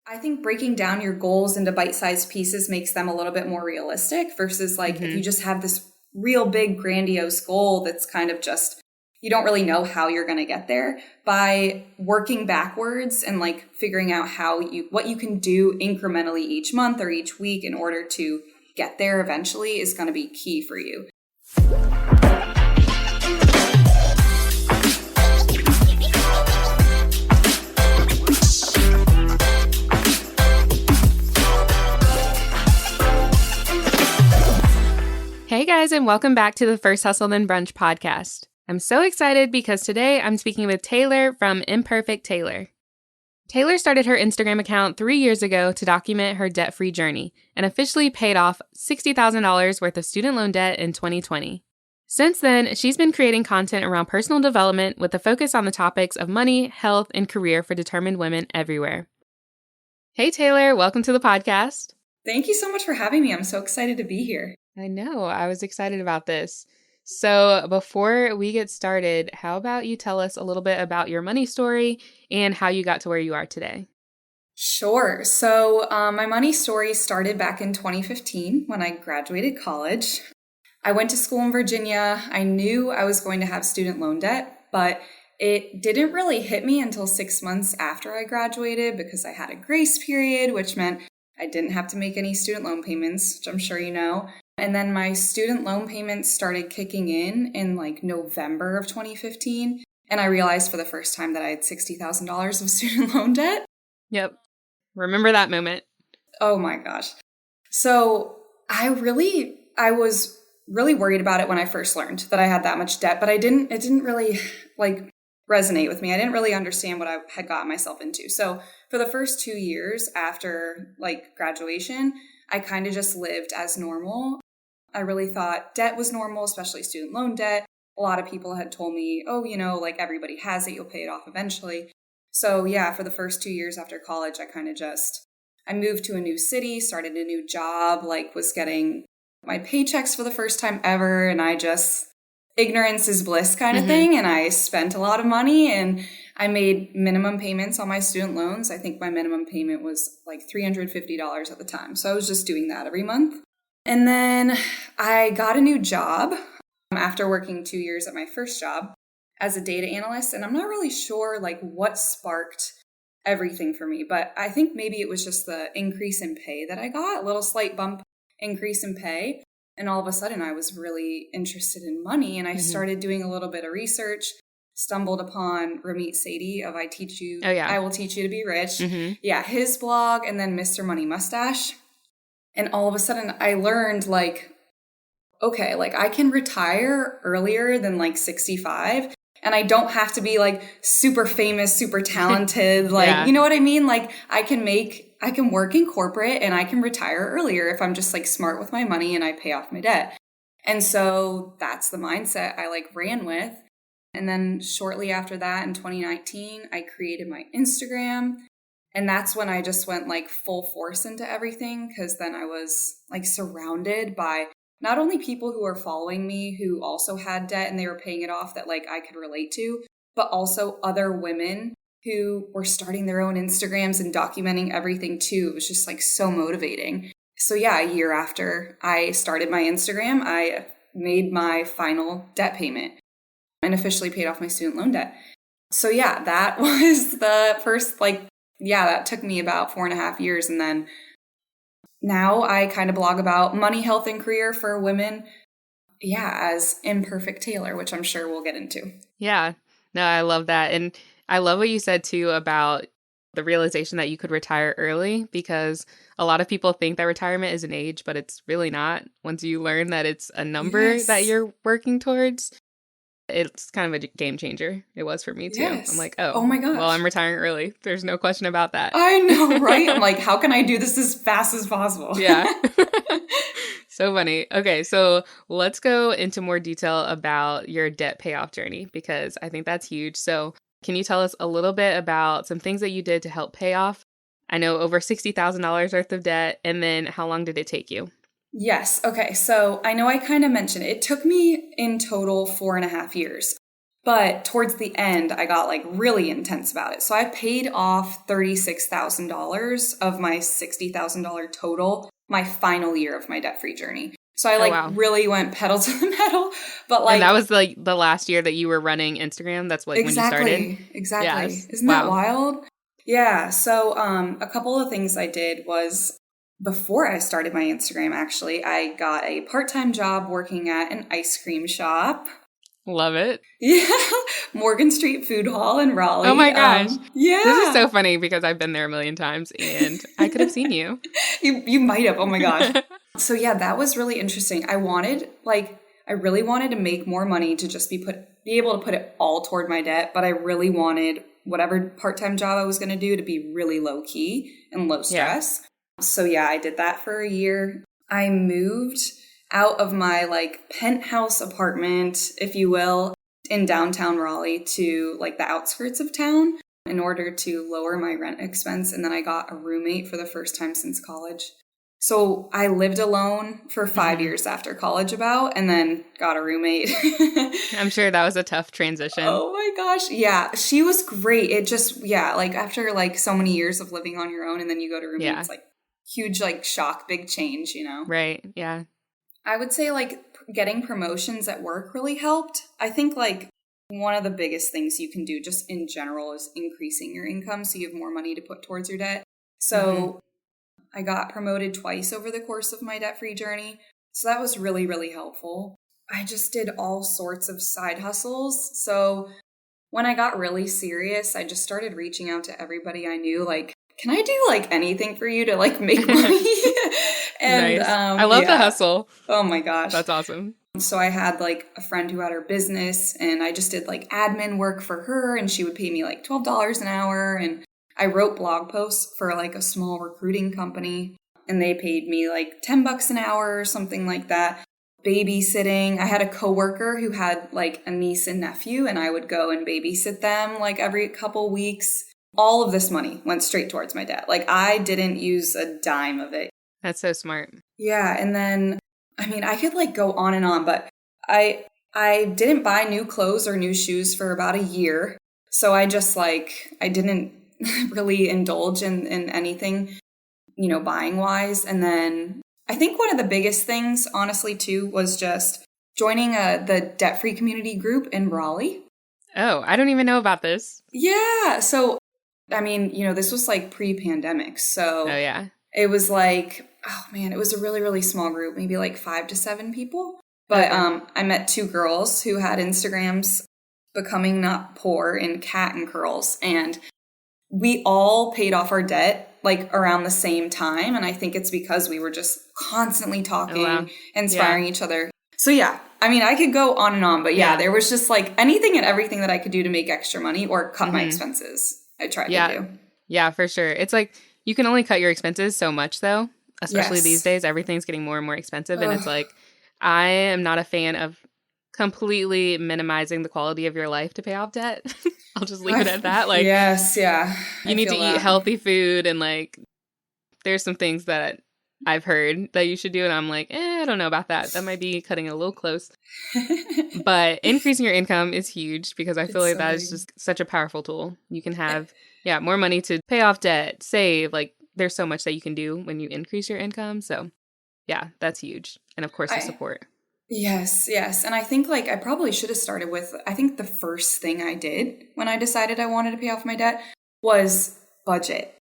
I think breaking down your goals into bite-sized pieces makes them a little bit more realistic versus like if you just have this real big grandiose goal that's kind of just, you don't really know how you're going to get there. By working backwards and like figuring out what you can do incrementally each month or each week in order to get there eventually is going to be key for you. Hey guys, and welcome back to the First Hustle Then Brunch podcast. I'm so excited because today I'm speaking with Taylor from Imperfect Taylor. Taylor started her Instagram account 3 years ago to document her debt-free journey and officially paid off $60,000 worth of student loan debt in 2020. Since then, she's been creating content around personal development with a focus on the topics of money, health, and career for determined women everywhere. Hey Taylor, welcome to the podcast. Thank you so much for having me. I'm so excited to be here. I know. I was excited about this. So before we get started, how about you tell us a little bit about your money story and how you got to where you are today? Sure. So my money story started back in 2015 when I graduated college. I went to school in Virginia. I knew I was going to have student loan debt, but it didn't really hit me until 6 months after I graduated because I had a grace period, which meant I didn't have to make any student loan payments, which I'm sure you know. And then my student loan payments started kicking in like November of 2015. And I realized for the first time that I had $60,000 of student loan debt. Yep. Remember that moment. Oh my gosh. So I was really worried about it when I first learned that I had that much debt, but it didn't really like resonate with me. I didn't really understand what I had gotten myself into. So for the first 2 years after like graduation, I kind of just lived as normal. I really thought debt was normal, especially student loan debt. A lot of people had told me, oh, like everybody has it, you'll pay it off eventually. So yeah, for the first 2 years after college, I moved to a new city, started a new job, was getting my paychecks for the first time ever. And ignorance is bliss kind of thing. And I spent a lot of money and I made minimum payments on my student loans. I think my minimum payment was like $350 at the time. So I was just doing that every month. And then I got a new job after working 2 years at my first job as a data analyst. And I'm not really sure what sparked everything for me, but I think maybe it was just the increase in pay that I got, a little slight bump increase in pay. And all of a sudden I was really interested in money and I started doing a little bit of research, stumbled upon Ramit Sethi of I Will Teach You to Be Rich. Yeah, his blog, and then Mr. Money Mustache. And all of a sudden I learned okay, I can retire earlier than 65 and I don't have to be super famous, super talented. You know what I mean? I can work in corporate and I can retire earlier if I'm just smart with my money and I pay off my debt. And so that's the mindset I ran with. And then shortly after that in 2019, I created my Instagram. And that's when I just went full force into everything, because then I was surrounded by not only people who are following me who also had debt and they were paying it off that I could relate to, but also other women who were starting their own Instagrams and documenting everything too. It was just so motivating. So yeah, a year after I started my Instagram, I made my final debt payment and officially paid off my student loan debt. So yeah, that was the first that took me about 4.5 years. And then now I kind of blog about money, health, and career for women. Yeah, as Imperfect Taylor, which I'm sure we'll get into. Yeah, no, I love that. And I love what you said too about the realization that you could retire early, because a lot of people think that retirement is an age, but it's really not. Once you learn that it's a number that you're working towards, it's kind of a game changer. It was for me too. Yes. I'm oh my gosh. Well, I'm retiring early. There's no question about that. I know, right? I'm how can I do this as fast as possible? Yeah. So funny. Okay, so let's go into more detail about your debt payoff journey, because I think that's huge. So can you tell us a little bit about some things that you did to help pay off? I know over $60,000 worth of debt, and then how long did it take you? Yes. Okay. So I know I kind of mentioned it took me in total 4.5 years. But towards the end, I got like really intense about it. So I paid off $36,000 of my $60,000 total my final year of my debt-free journey. So I Oh, like wow. really went pedal to the metal, but And that like was like the last year that you were running Instagram. That's like when you started. exactly. Yes. Isn't that Wow. wild? Yeah. So a couple of things I did was before I started my Instagram, actually, I got a part-time job working at an ice cream shop. Love it. Yeah, Morgan Street Food Hall in Oh Raleigh. my gosh. This is so Yeah, funny because I've been there a million times and I could have seen you. you might have. Oh my gosh. So yeah, that was really interesting. I really wanted to make more money to just be able to put it all toward my debt, but I really wanted whatever part-time job I was going to do to be really low key and low Yeah. stress. So yeah, I did that for a year. I moved out of my like penthouse apartment, if you will, in downtown Raleigh to like the outskirts of town in order to lower my rent expense. And then I got a roommate for the first time since college. So I lived alone for 5 years after college and then got a roommate. I'm sure that was a tough transition. Oh my gosh. Yeah, she was great. It just, yeah, like after like so many years of living on your own and then you go to roommate, Yeah. it's like huge, like shock, big change, you know? Right. Yeah. I would say like getting promotions at work really helped. I think like one of the biggest things you can do just in general is increasing your income so you have more money to put towards your debt. So I got promoted twice over the course of my debt-free journey. So that was really, really helpful. I just did all sorts of side hustles. So when I got really serious, I just started reaching out to everybody I knew, like, can I do like anything for you to like make money? And Nice. I love the hustle. Oh my gosh. That's awesome. So I had like a friend who had her business and I just did like admin work for her and she would pay me like $12 an hour. And I wrote blog posts for like a small recruiting company and they paid me like $10 an hour or something like that. Babysitting. I had a coworker who had like a niece and nephew and I would go and babysit them like every couple weeks. All of this money went straight towards my debt. Like I didn't use a dime of it. That's so smart. Yeah. And then, I mean, I could like go on and on, but I didn't buy new clothes or new shoes for about a year. So I just like, I didn't really indulge in anything, you know, buying wise. And then I think one of the biggest things, honestly, too, was just joining the debt-free community group in Raleigh. Oh, I don't even know about this. Yeah. So, I mean, you know, this was like pre-pandemic. So Oh, yeah. it was like, oh man, it was a really, really small group, maybe like 5 to 7 people. But I met 2 girls who had Instagrams, Becoming Not Poor and Cat and Curls. And we all paid off our debt like around the same time. And I think it's because we were just constantly talking, inspiring each other. So yeah, I mean, I could go on and on, but yeah, there was just like anything and everything that I could do to make extra money or cut my expenses. I tried to do. Yeah, for sure. It's like you can only cut your expenses so much though, especially these days. Everything's getting more and more expensive. And it's like, I am not a fan of completely minimizing the quality of your life to pay off debt. I'll just leave it at that. Like, yes, yeah. You need to eat healthy food and like, there's some things that I've heard that you should do. And I'm like, I don't know about that. That might be cutting it a little close. But increasing your income is huge because I feel like that is just such a powerful tool. You can have, more money to pay off debt, save. Like there's so much that you can do when you increase your income. So yeah, that's huge. And of course, the support. Yes, yes. And I think like I probably should have started with, I think the first thing I did when I decided I wanted to pay off my debt was budget.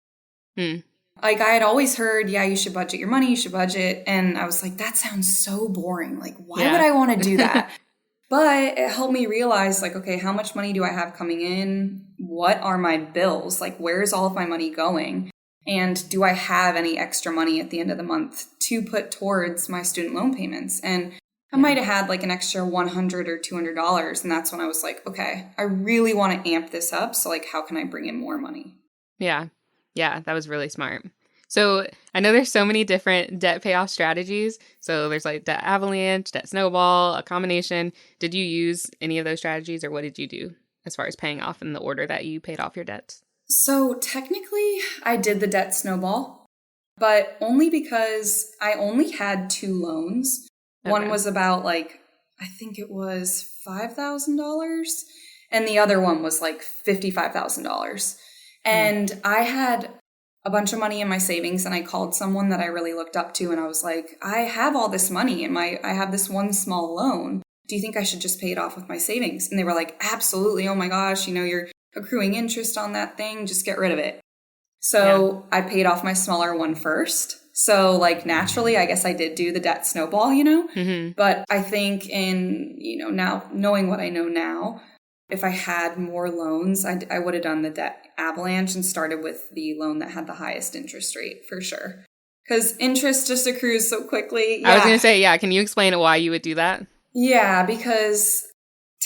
Like I had always heard, you should budget your money, you should budget. And I was like, that sounds so boring. Like, why would I want to do that? But it helped me realize like, okay, how much money do I have coming in? What are my bills? Like, where's all of my money going? And do I have any extra money at the end of the month to put towards my student loan payments? And I might have had like an extra $100 or $200. And that's when I was like, okay, I really want to amp this up. So like, how can I bring in more money? Yeah. Yeah, that was really smart. So I know there's so many different debt payoff strategies. So there's like debt avalanche, debt snowball, a combination. Did you use any of those strategies or what did you do as far as paying off in the order that you paid off your debts? So technically I did the debt snowball, but only because I only had 2 loans. One was about like, I think it was $5,000. and the other one was like $55,000. And I had a bunch of money in my savings, and I called someone that I really looked up to, and I was like, I have all this money and I have this one small loan. Do you think I should just pay it off with my savings? And they were like, absolutely. Oh my gosh, you're accruing interest on that thing. Just get rid of it. So I paid off my smaller one first. So like naturally, I guess I did do the debt snowball, but I think now knowing what I know now, if I had more loans, I would have done the debt avalanche and started with the loan that had the highest interest rate for sure. Because interest just accrues so quickly. Yeah. I was going to say, can you explain why you would do that? Yeah, because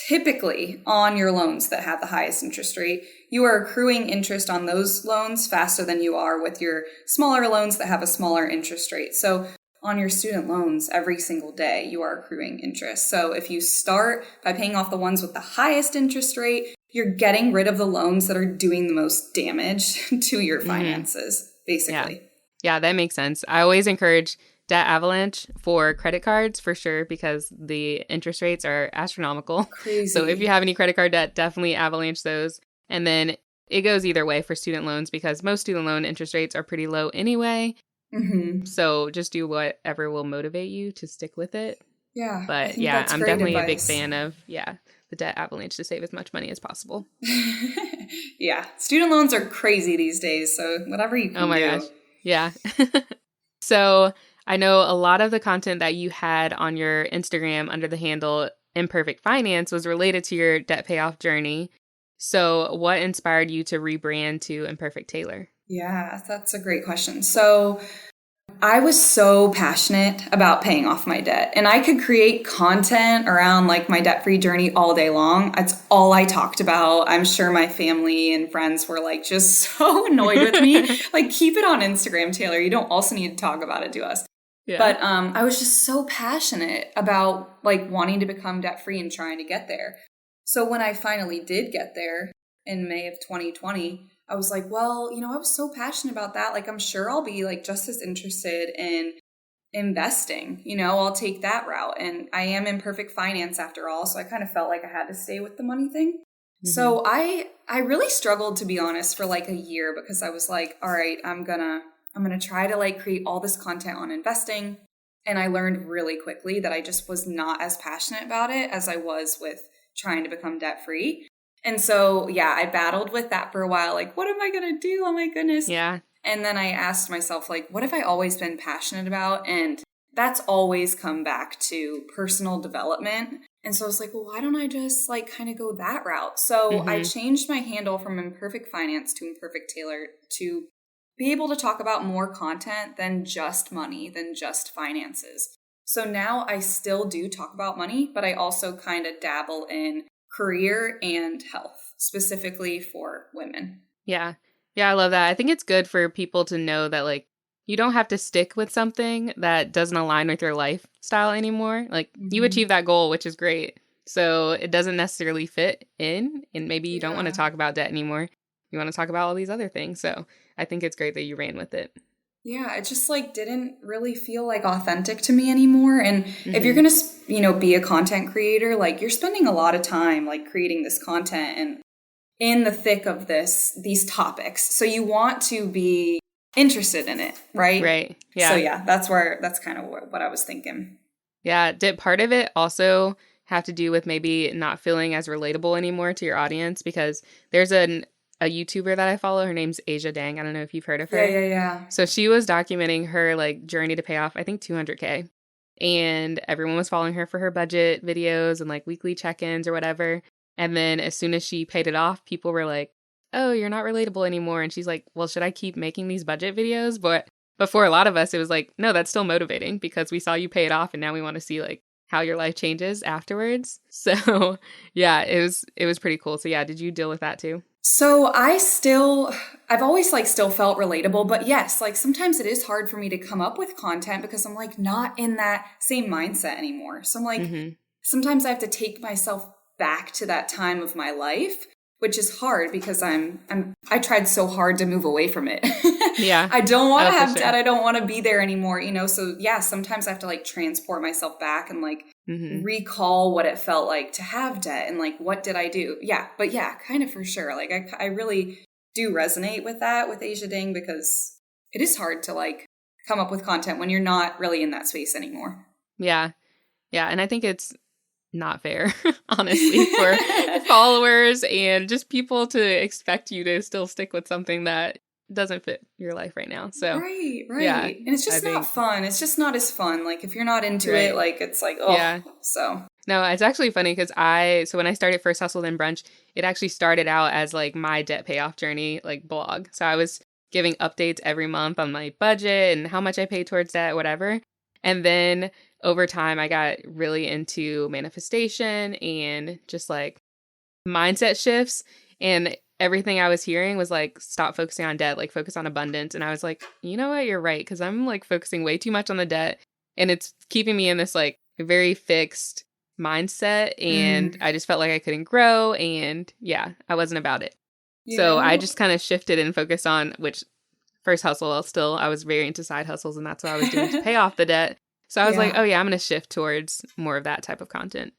typically on your loans that have the highest interest rate, you are accruing interest on those loans faster than you are with your smaller loans that have a smaller interest rate. So on your student loans, every single day, you are accruing interest. So if you start by paying off the ones with the highest interest rate, you're getting rid of the loans that are doing the most damage to your finances, basically. Yeah, that makes sense. I always encourage debt avalanche for credit cards for sure, because the interest rates are astronomical. Crazy. So if you have any credit card debt, definitely avalanche those. And then it goes either way for student loans, because most student loan interest rates are pretty low anyway. Mm-hmm. So just do whatever will motivate you to stick with it. Yeah. But I'm definitely a big fan of, the debt avalanche to save as much money as possible. Yeah. Student loans are crazy these days. So whatever you can do. Oh my gosh. Yeah. So I know a lot of the content that you had on your Instagram under the handle Imperfect Finance was related to your debt payoff journey. So what inspired you to rebrand to Imperfect Taylor? Yeah, that's a great question. So I was so passionate about paying off my debt, and I could create content around like my debt-free journey all day long. That's all I talked about. I'm sure my family and friends were like just so annoyed with me. Like, keep it on Instagram, Taylor. You don't also need to talk about it to us. Yeah. But I was just so passionate about like wanting to become debt-free and trying to get there. So when I finally did get there in May of 2020, I was like, well, I was so passionate about that. Like, I'm sure I'll be like just as interested in investing, I'll take that route. And I am in perfect finance after all. So I kind of felt like I had to stay with the money thing. Mm-hmm. So I really struggled, to be honest, for like a year, because I was like, all right, I'm gonna try to like create all this content on investing. And I learned really quickly that I just was not as passionate about it as I was with trying to become debt free. And so, I battled with that for a while. Like, what am I going to do? Oh my goodness. Yeah. And then I asked myself, like, what have I always been passionate about? And that's always come back to personal development. And so I was like, well, why don't I just like kind of go that route? So I changed my handle from Imperfect Finance to Imperfect Taylor to be able to talk about more content than just money, than just finances. So now I still do talk about money, but I also kind of dabble in career and health, specifically for women. Yeah. Yeah, I love that. I think it's good for people to know that like you don't have to stick with something that doesn't align with your lifestyle anymore. Like you achieve that goal, which is great. So it doesn't necessarily fit in, and maybe you don't want to talk about debt anymore. You want to talk about all these other things. So I think it's great that you ran with it. Yeah, it just like didn't really feel like authentic to me anymore. And if you're going to, be a content creator, like you're spending a lot of time like creating this content and in the thick of these topics. So you want to be interested in it, right? Right. Yeah. So that's kind of what I was thinking. Yeah. Did part of it also have to do with maybe not feeling as relatable anymore to your audience? Because there's a YouTuber that I follow. Her name's Asia Dang. I don't know if you've heard of her. Yeah. So she was documenting her like journey to pay off, I think $200K. And everyone was following her for her budget videos and like weekly check-ins or whatever. And then as soon as she paid it off, people were like, oh, you're not relatable anymore. And she's like, well, should I keep making these budget videos? But for a lot of us, it was like, no, that's still motivating because we saw you pay it off and now we want to see like how your life changes afterwards. So yeah, it was pretty cool. So yeah, did you deal with that too? So I've always like still felt relatable, but yes, like sometimes it is hard for me to come up with content because I'm like not in that same mindset anymore. So I'm like, sometimes I have to take myself back to that time of my life, which is hard because I tried so hard to move away from it. Yeah. I don't want to Oh, for have sure. debt. I don't want to be there anymore, you know? So yeah, sometimes I have to like transport myself back and like recall what it felt like to have debt and like, what did I do? Yeah. But yeah, kind of for sure. Like I really do resonate with that with Asia Ding, because it is hard to like come up with content when you're not really in that space anymore. Yeah. Yeah. And I think it's not fair, honestly, for followers and just people to expect you to still stick with something that doesn't fit your life right now. So, Right. yeah, And it's just I not think, fun. It's just not as fun. Like if you're not into it, right. like it's like, oh, Yeah. so. No, it's actually funny because so when I started First Hustle Then Brunch, it actually started out as like my debt payoff journey, like blog. So I was giving updates every month on my budget and how much I paid towards debt, whatever. And then over time, I got really into manifestation and just like mindset shifts. And everything I was hearing was like, stop focusing on debt, like focus on abundance. And I was like, you know what? You're right. Because I'm like focusing way too much on the debt. And it's keeping me in this like very fixed mindset. And I just felt like I couldn't grow. And yeah, I wasn't about it. You So I know, just kind of shifted and focused on which first hustle. Still, I was very into side hustles, and that's what I was doing to pay off the debt. So I was like, oh yeah, I'm going to shift towards more of that type of content.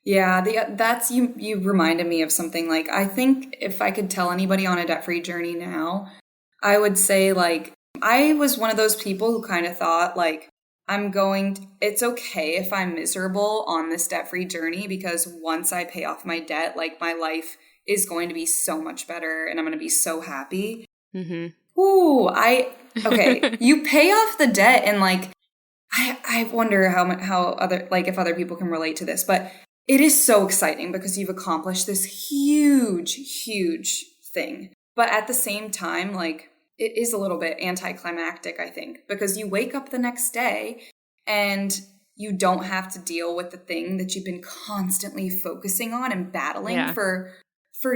Yeah, that's you reminded me of something. Like I think if I could tell anybody on a debt-free journey now, I would say like I was one of those people who kind of thought like it's okay if I'm miserable on this debt-free journey, because once I pay off my debt, like my life is going to be so much better and I'm going to be so happy. Ooh, okay, you pay off the debt and like I wonder how other, like if other people can relate to this, but it is so exciting because you've accomplished this huge, huge thing. But at the same time, like it is a little bit anticlimactic, I think, because you wake up the next day and you don't have to deal with the thing that you've been constantly focusing on and battling for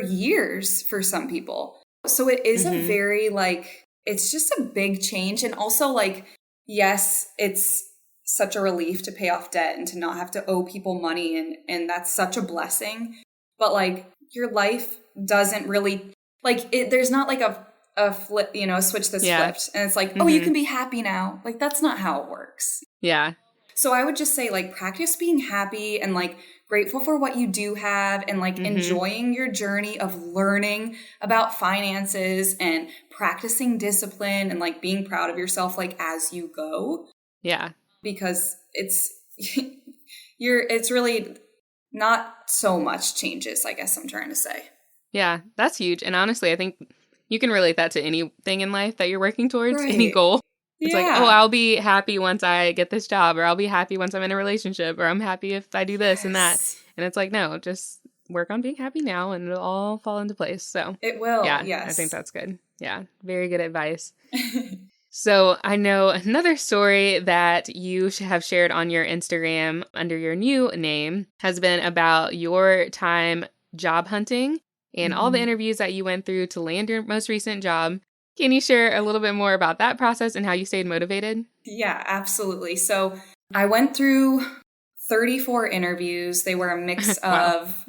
years for some people. So it is a very like, it's just a big change. And also like, yes, it's such a relief to pay off debt and to not have to owe people money. And that's such a blessing. But like your life doesn't really like it. There's not like a flip, you know, a switch that's flipped. And it's like, oh, you can be happy now. Like that's not how it works. Yeah. So I would just say like practice being happy and like grateful for what you do have and like enjoying your journey of learning about finances and practicing discipline and like being proud of yourself like as you go. Yeah. Because it's really not so much changes, I guess I'm trying to say. Yeah, that's huge. And honestly, I think you can relate that to anything in life that you're working towards, any goal. It's like, oh, I'll be happy once I get this job, or I'll be happy once I'm in a relationship, or I'm happy if I do this and that. And it's like, no, just work on being happy now and it'll all fall into place. So it will. Yeah, yes. I think that's good. Yeah, very good advice. So I know another story that you have shared on your Instagram under your new name has been about your time job hunting and all the interviews that you went through to land your most recent job. Can you share a little bit more about that process and how you stayed motivated? Yeah, absolutely. So I went through 34 interviews. They were a mix of,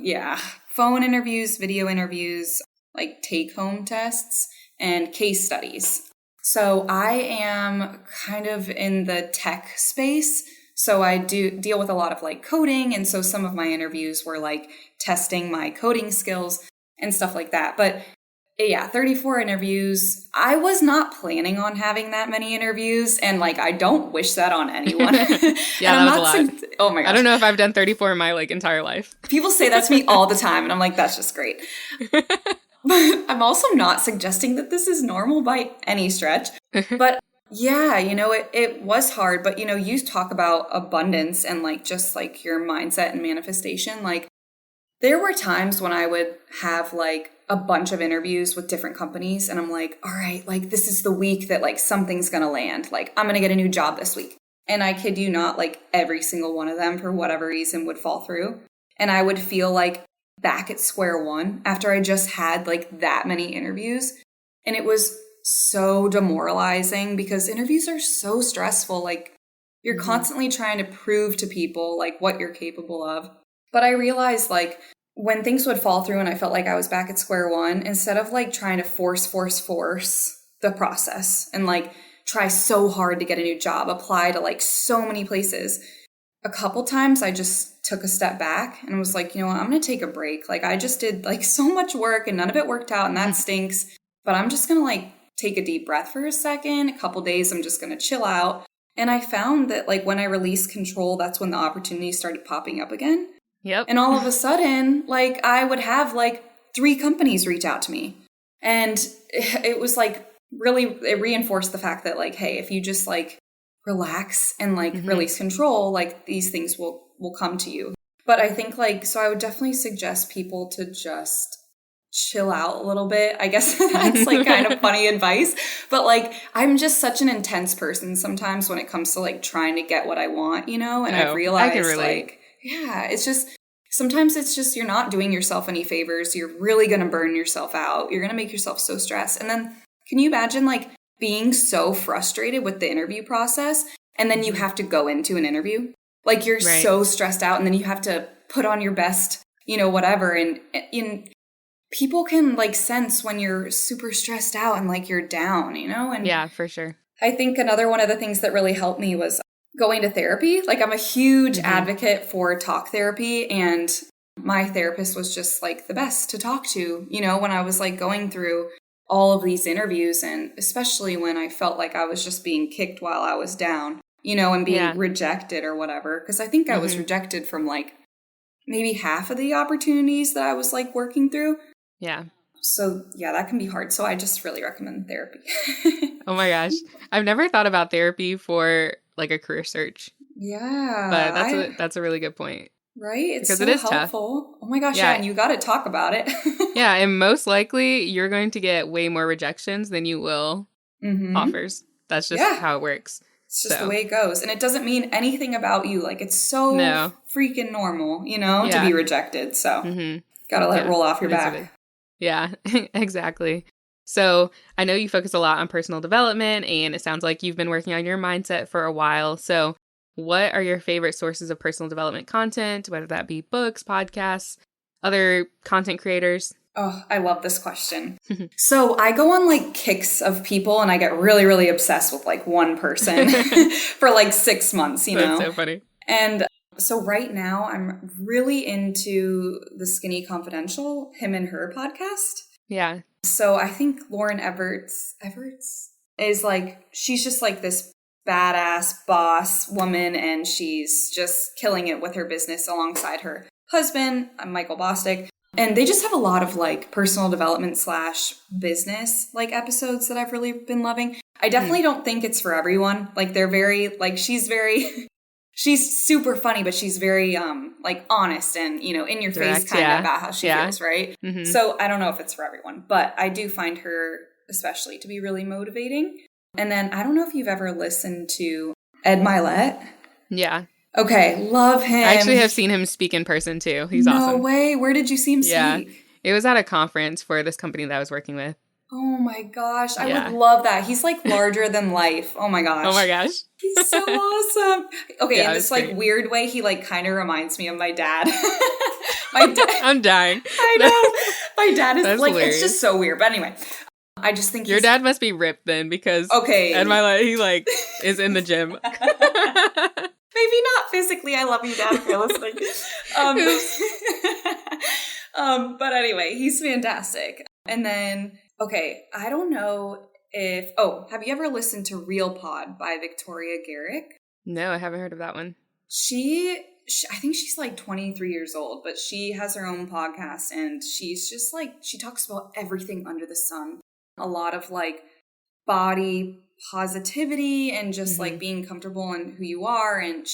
phone interviews, video interviews, like take-home tests, and case studies. So I am kind of in the tech space. So I do deal with a lot of like coding. And so some of my interviews were like testing my coding skills and stuff like that. But yeah, 34 interviews. I was not planning on having that many interviews. And like, I don't wish that on anyone. Yeah, that was a lot. Oh my gosh. I don't know if I've done 34 in my like entire life. People say that to me all the time. And I'm like, that's just great. But I'm also not suggesting that this is normal by any stretch. But yeah, you know, it was hard. But, you know, you talk about abundance and like just like your mindset and manifestation. Like there were times when I would have like a bunch of interviews with different companies. And I'm like, all right, like this is the week that like something's going to land. Like I'm going to get a new job this week. And I kid you not, like every single one of them for whatever reason would fall through. And I would feel like back at square one after I just had like that many interviews. And it was so demoralizing because interviews are so stressful. Like you're constantly trying to prove to people like what you're capable of. But I realized like when things would fall through and I felt like I was back at square one, instead of like trying to force the process and like try so hard to get a new job, apply to like so many places. A couple times I just took a step back and was like, you know what, I'm going to take a break. Like I just did like so much work and none of it worked out and that stinks. But I'm just going to like take a deep breath for a second. A couple days, I'm just going to chill out. And I found that like when I released control, that's when the opportunities started popping up again. Yep. And all of a sudden, like I would have like 3 companies reach out to me. And it was like really, it reinforced the fact that like, hey, if you just like relax and like release control, like these things will come to you. But I think like, so I would definitely suggest people to just chill out a little bit. I guess that's like kind of funny advice, but like I'm just such an intense person sometimes when it comes to like trying to get what I want, you know? And I've realized like, yeah, it's just, sometimes it's just, you're not doing yourself any favors. You're really going to burn yourself out. You're going to make yourself so stressed. And then can you imagine like being so frustrated with the interview process and then you have to go into an interview? Like you're so stressed out and then you have to put on your best, you know, whatever. And people can like sense when you're super stressed out and like you're down, you know? And yeah, for sure. I think another one of the things that really helped me was going to therapy. Like I'm a huge advocate for talk therapy, and my therapist was just like the best to talk to, you know, when I was like going through all of these interviews, and especially when I felt like I was just being kicked while I was down, you know, and being rejected or whatever. Because I think I was rejected from like maybe half of the opportunities that I was like working through. Yeah. So yeah, that can be hard. So I just really recommend therapy. Oh my gosh. I've never thought about therapy for like a career search. Yeah. But that's a really good point. Right? It's because so it is helpful. Tough. Oh my gosh, yeah, and you got to talk about it. Yeah, and most likely you're going to get way more rejections than you will offers. That's just how it works. It's just the way it goes. And it doesn't mean anything about you. Like it's so freaking normal, you know, to be rejected. So got to let it roll off your back. Yeah, exactly. So I know you focus a lot on personal development, and it sounds like you've been working on your mindset for a while. So what are your favorite sources of personal development content, whether that be books, podcasts, other content creators? Oh, I love this question. So I go on like kicks of people and I get really, really obsessed with like one person for like 6 months, you know? That's so funny. And so right now I'm really into the Skinny Confidential, him and her podcast. Yeah. So I think Lauren Everts is like, she's just like this badass boss woman, and she's just killing it with her business alongside her husband, Michael Bostic. And they just have a lot of like personal development / business like episodes that I've really been loving. I definitely don't think it's for everyone. Like they're very, like she's super funny, but she's very like honest and, you know, in your face kind of about how she feels, right? So I don't know if it's for everyone, but I do find her especially to be really motivating. And then I don't know if you've ever listened to Ed Milet. Yeah. Okay, love him. I actually have seen him speak in person too. He's awesome. No way. Where did you see him speak? It was at a conference for this company that I was working with. Oh my gosh. I would love that. He's like larger than life. Oh my gosh. Oh my gosh. He's so awesome. Okay, in this like great. weird way, he like kind of reminds me of my dad. My dad. I'm dying. I know. My dad is That's like, hilarious. It's just so weird. But anyway, I just think your dad must be ripped then, because Ed Milet, he like is in the gym. Maybe not physically. I love you, Dad, if you're listening. But anyway, he's fantastic. And then, okay, I don't know if, have you ever listened to Real Pod by Victoria Garrick? No, I haven't heard of that one. I think she's like 23 years old, but she has her own podcast, and she's just like, she talks about everything under the sun. A lot of like body positivity and just like being comfortable in who you are. And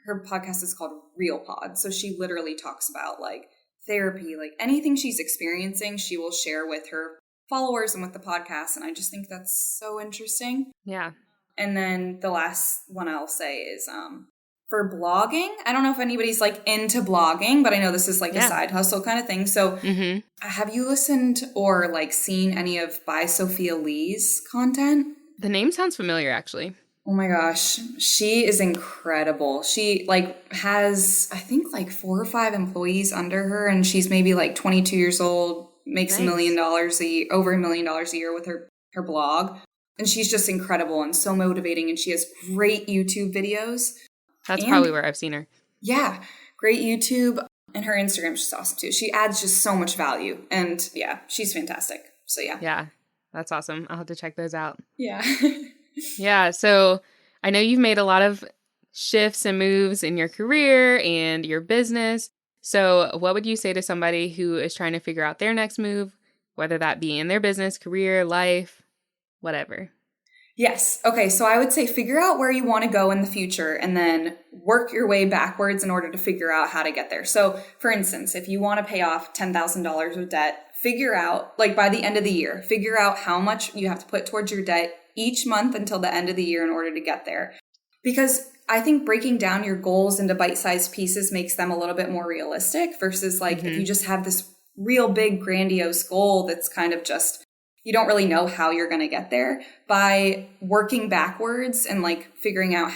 her podcast is called Real Pod. So she literally talks about like therapy, like anything she's experiencing, she will share with her followers and with the podcast. And I just think that's so interesting. Yeah. And then the last one I'll say is for blogging. I don't know if anybody's like into blogging, but I know this is like a side hustle kind of thing. So have you listened or like seen any of By Sophia Lee's content? The name sounds familiar, actually. Oh my gosh. She is incredible. She like has, I think like 4 or 5 employees under her, and she's maybe like 22 years old, makes $1 million a year, over $1 million a year with her her blog. And she's just incredible and so motivating. And she has great YouTube videos. That's probably where I've seen her. Yeah, great YouTube. And her Instagram's just awesome too. She adds just so much value. And yeah, she's fantastic. So yeah. Yeah, that's awesome. I'll have to check those out. Yeah. Yeah, so I know you've made a lot of shifts and moves in your career and your business. So what would you say to somebody who is trying to figure out their next move, whether that be in their business, career, life, whatever? Yes. Okay. So I would say figure out where you want to go in the future and then work your way backwards in order to figure out how to get there. So for instance, if you want to pay off $10,000 of debt, figure out, like by the end of the year, figure out how much you have to put towards your debt each month until the end of the year in order to get there. Because I think breaking down your goals into bite-sized pieces makes them a little bit more realistic versus like if you just have this real big grandiose goal that's kind of just, you don't really know how you're going to get there. By working backwards and like figuring out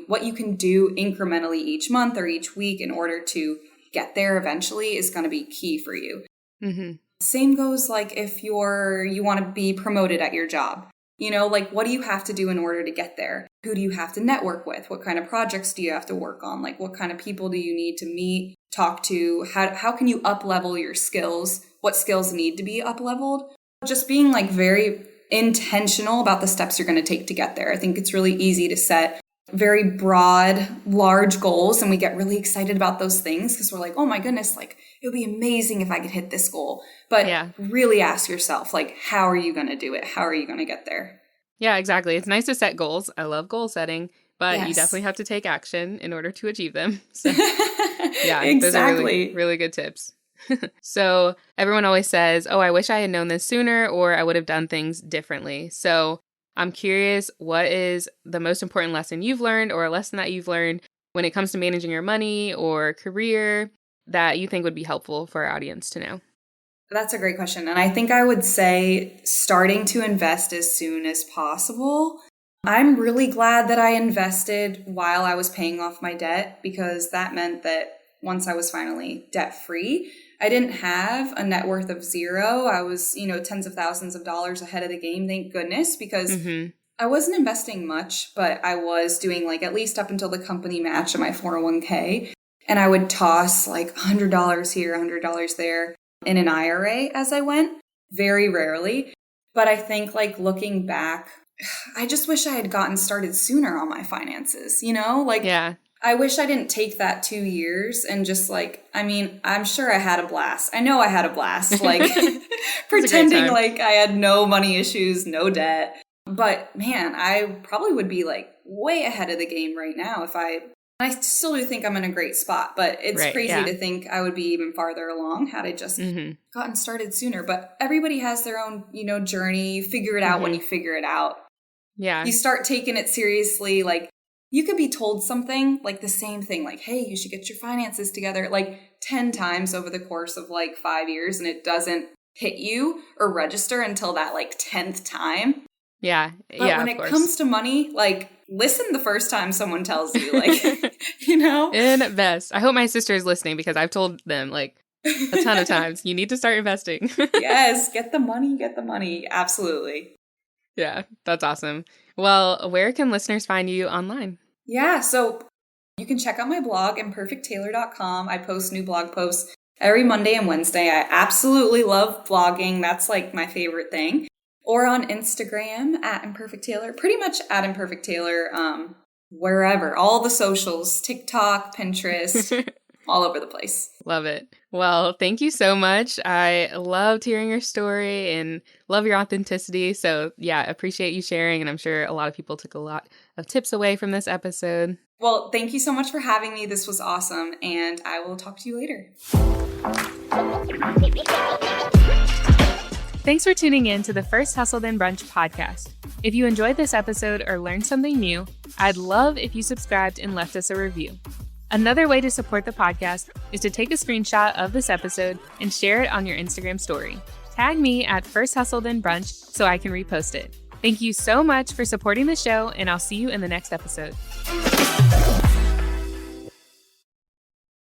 what you can do incrementally each month or each week in order to get there eventually is going to be key for you. Mm-hmm. Same goes like if you want to be promoted at your job. You know, like what do you have to do in order to get there? Who do you have to network with? What kind of projects do you have to work on? Like what kind of people do you need to meet, talk to? How can you up-level your skills? What skills need to be up-leveled? Just being like very intentional about the steps you're going to take to get there. I think it's really easy to set very broad, large goals and we get really excited about those things because we're like, oh my goodness, like it would be amazing if I could hit this goal. But really ask yourself, like, how are you going to do it? How are you going to get there? Yeah, exactly. It's nice to set goals. I love goal setting, but you definitely have to take action in order to achieve them. So yeah, exactly. Those are really, really good tips. So everyone always says, oh, I wish I had known this sooner or I would have done things differently. So I'm curious, what is the most important lesson you've learned or a lesson that you've learned when it comes to managing your money or career that you think would be helpful for our audience to know? That's a great question. And I think I would say starting to invest as soon as possible. I'm really glad that I invested while I was paying off my debt because that meant that once I was finally debt free, I didn't have a net worth of zero. I was, tens of thousands of dollars ahead of the game, thank goodness, because I wasn't investing much, but I was doing like at least up until the company match of my 401k. And I would toss like $100 here, $100 there in an IRA as I went, very rarely. But I think like looking back, I just wish I had gotten started sooner on my finances, I wish I didn't take that 2 years and just like, I'm sure I had a blast. I know I had a blast, like pretending like I had no money issues, no debt. But man, I probably would be like way ahead of the game right now I still do think I'm in a great spot, but it's crazy to think I would be even farther along had I just gotten started sooner. But everybody has their own, journey. You figure it out when you figure it out. Yeah. You start taking it seriously, like, you could be told something like the same thing, like, hey, you should get your finances together like 10 times over the course of like 5 years. And it doesn't hit you or register until that like 10th time. Yeah. But when it comes to money, like listen the first time someone tells you, like, Invest. I hope my sister is listening because I've told them like a ton of times, you need to start investing. Yes. Get the money. Absolutely. Yeah. That's awesome. Well, where can listeners find you online? Yeah, so you can check out my blog, imperfecttaylor.com. I post new blog posts every Monday and Wednesday. I absolutely love blogging. That's like my favorite thing. Or on Instagram at Imperfect Taylor, pretty much at Imperfect Taylor, wherever, all the socials, TikTok, Pinterest, all over the place. Love it. Well, thank you so much. I loved hearing your story and love your authenticity. So yeah, appreciate you sharing. And I'm sure a lot of people took a lot of tips away from this episode. Well, thank you so much for having me. This was awesome. And I will talk to you later. Thanks for tuning in to the First Hustle Then Brunch podcast. If you enjoyed this episode or learned something new, I'd love if you subscribed and left us a review. Another way to support the podcast is to take a screenshot of this episode and share it on your Instagram story. Tag me at First Hustle Then Brunch so I can repost it. Thank you so much for supporting the show, and I'll see you in the next episode.